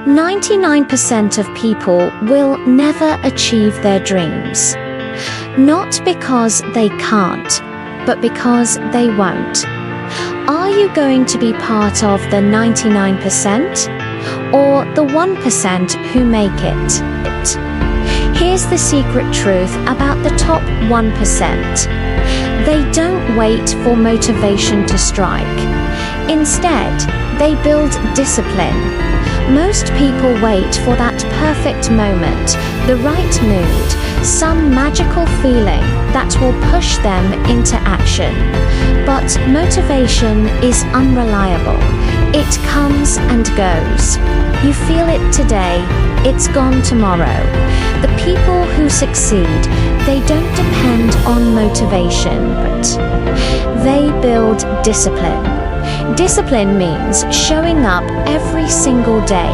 99% of people will never achieve their dreams. Not because they can't, but because they won't. Are you going to be part of the 99% or the 1% who make it? Here's the secret truth about the top 1%. They don't wait for motivation to strike. Instead, they build discipline. Most people wait for that perfect moment, the right mood, some magical feeling that will push them into action. But motivation is unreliable. It comes and goes. You feel it today, it's gone tomorrow. The people who succeed, they don't depend on motivation, but they build discipline. Discipline means showing up every single day,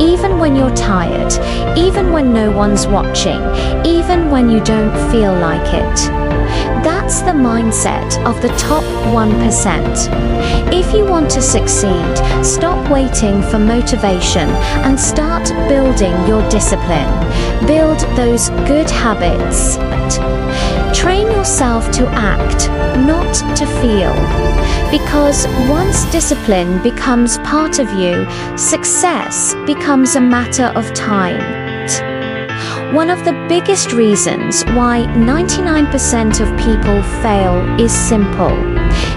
even when you're tired, even when no one's watching, even when you don't feel like it. That's the mindset of the top 1%. If you want to succeed, stop waiting for motivation and start building your discipline. Build those good habits. Train yourself to act, not to feel. Because once discipline becomes part of you, success becomes a matter of time. One of the biggest reasons why 99% of people fail is simple.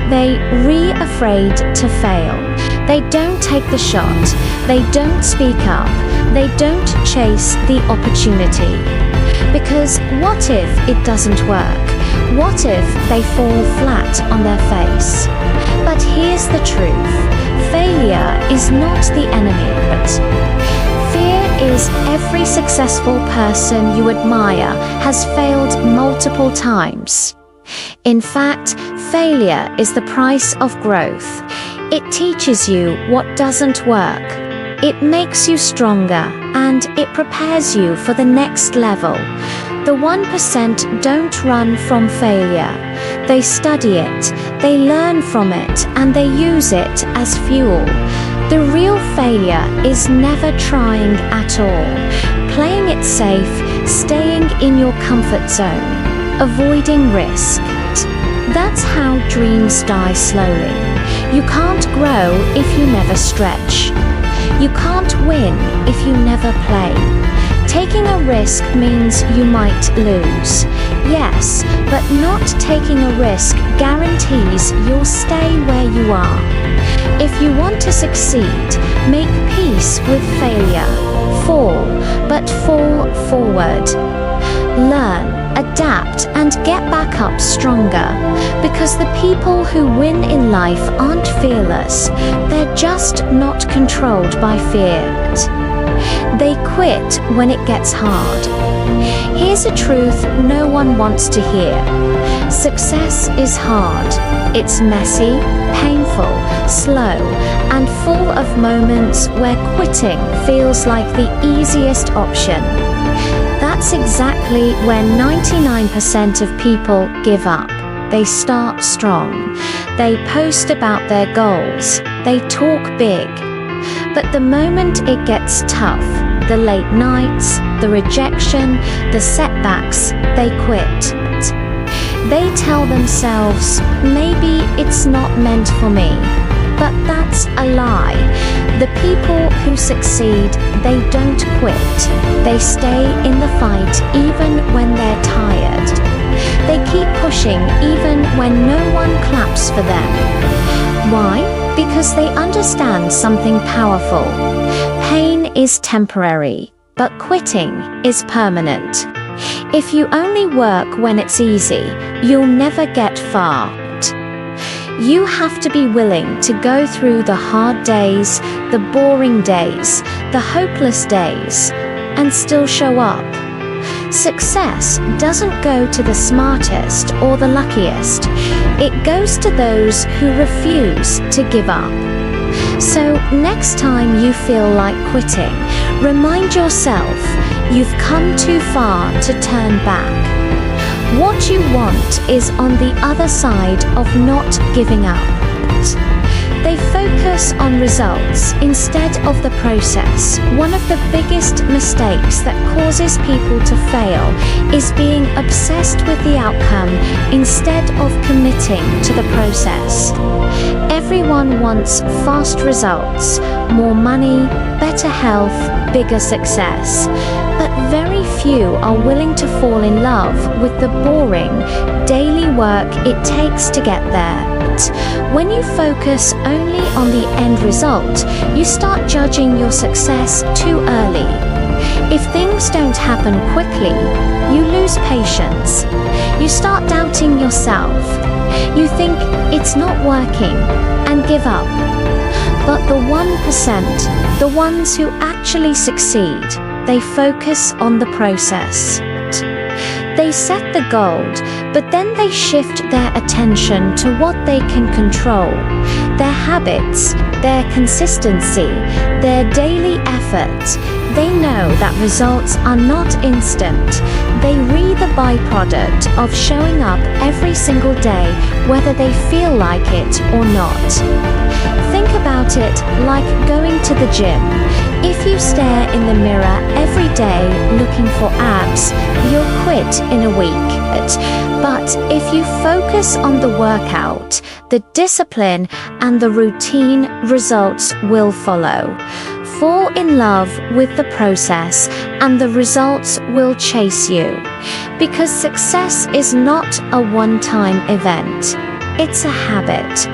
They're afraid to fail. They don't take the shot. They don't speak up. They don't chase the opportunity. Because what if it doesn't work? What if they fall flat on their face? But here's the truth. Failure is not the enemy, but fear is every successful person you admire has failed multiple times. In fact, failure is the price of growth. It teaches you what doesn't work. It makes you stronger and it prepares you for the next level. The 1% don't run from failure. They study it, they learn from it, and they use it as fuel. The real failure is never trying at all, playing it safe, staying in your comfort zone, avoiding risk. That's how dreams die slowly. You can't grow if you never stretch. You can't win if you never play. Taking a risk means you might lose. Yes, but not taking a risk guarantees you'll stay where you are. If you want to succeed, make peace with failure. Fall, but fall forward. Learn, adapt, and get back up stronger. Because the people who win in life aren't fearless. They're just not controlled by fear. They quit when it gets hard. Here's a truth no one wants to hear. Success is hard. It's messy, painful, slow, and full of moments where quitting feels like the easiest option. That's exactly where 99% of people give up. They start strong. They post about their goals. They talk big. But the moment it gets tough, the late nights, the rejection, the setbacks, they quit. They tell themselves, maybe it's not meant for me. But that's a lie. The people who succeed, they don't quit. They stay in the fight even when they're tired. They keep pushing even when no one claps for them. Why? Because they understand something powerful. Pain is temporary, but quitting is permanent. If you only work when it's easy, you'll never get far. You have to be willing to go through the hard days, the boring days, the hopeless days, and still show up. Success doesn't go to the smartest or the luckiest. It goes to those who refuse to give up. So next time you feel like quitting, remind yourself you've come too far to turn back. What you want is on the other side of not giving up. They focus on results instead of the process. One of the biggest mistakes that causes people to fail is being obsessed with the outcome instead of committing to the process. Everyone wants fast results, more money, better health, bigger success. But very few are willing to fall in love with the boring, daily work it takes to get there. When you focus only on the end result, you start judging your success too early. If things don't happen quickly, you lose patience. You start doubting yourself. You think it's not working and give up. But the 1%, the ones who actually succeed, they focus on the process. They set the goal, but then they shift their attention to what they can control: their habits, their consistency, their daily effort. They know that results are not instant. They read the byproduct of showing up every single day, whether they feel like it or not. Think about it like going to the gym. If you stare in the mirror every day looking for abs, you'll quit in a week. But if you focus on the workout, the discipline, and the routine, results will follow. Fall in love with the process, and the results will chase you. Because success is not a one-time event. It's a habit.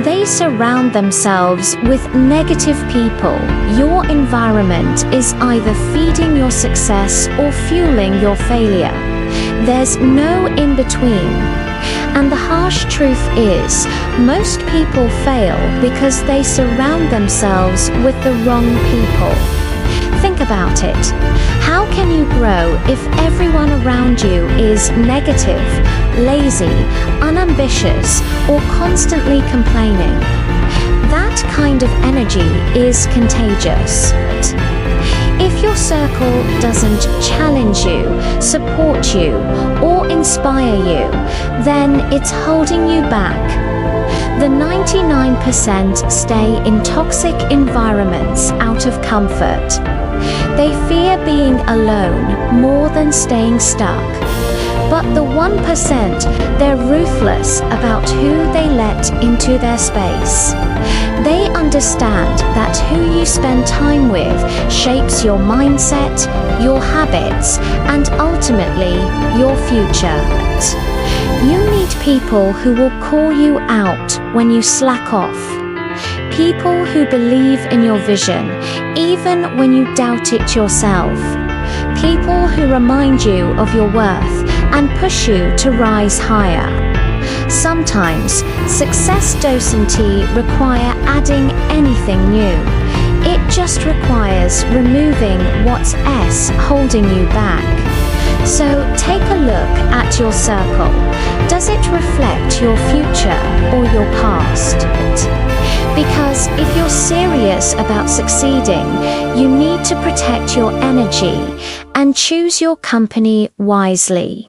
They surround themselves with negative people. Your environment is either feeding your success or fueling your failure. There's no in-between. And the harsh truth is, most people fail because they surround themselves with the wrong people. Think about it. How can you grow if everyone around you is negative, lazy, unambitious, or constantly complaining? That kind of energy is contagious. If your circle doesn't challenge you, support you, or inspire you, then it's holding you back. The 99% stay in toxic environments out of comfort. They fear being alone more than staying stuck. But the 1%, they're ruthless about who they let into their space. They understand that who you spend time with shapes your mindset, your habits, and ultimately your future. You need people who will call you out when you slack off. People who believe in your vision, even when you doubt it yourself. People who remind you of your worth and push you to rise higher. Sometimes, success doesn't require adding anything new. It just requires removing what's holding you back. So take a look at your circle. Does it reflect your future or your past? Because if you're serious about succeeding, you need to protect your energy and choose your company wisely.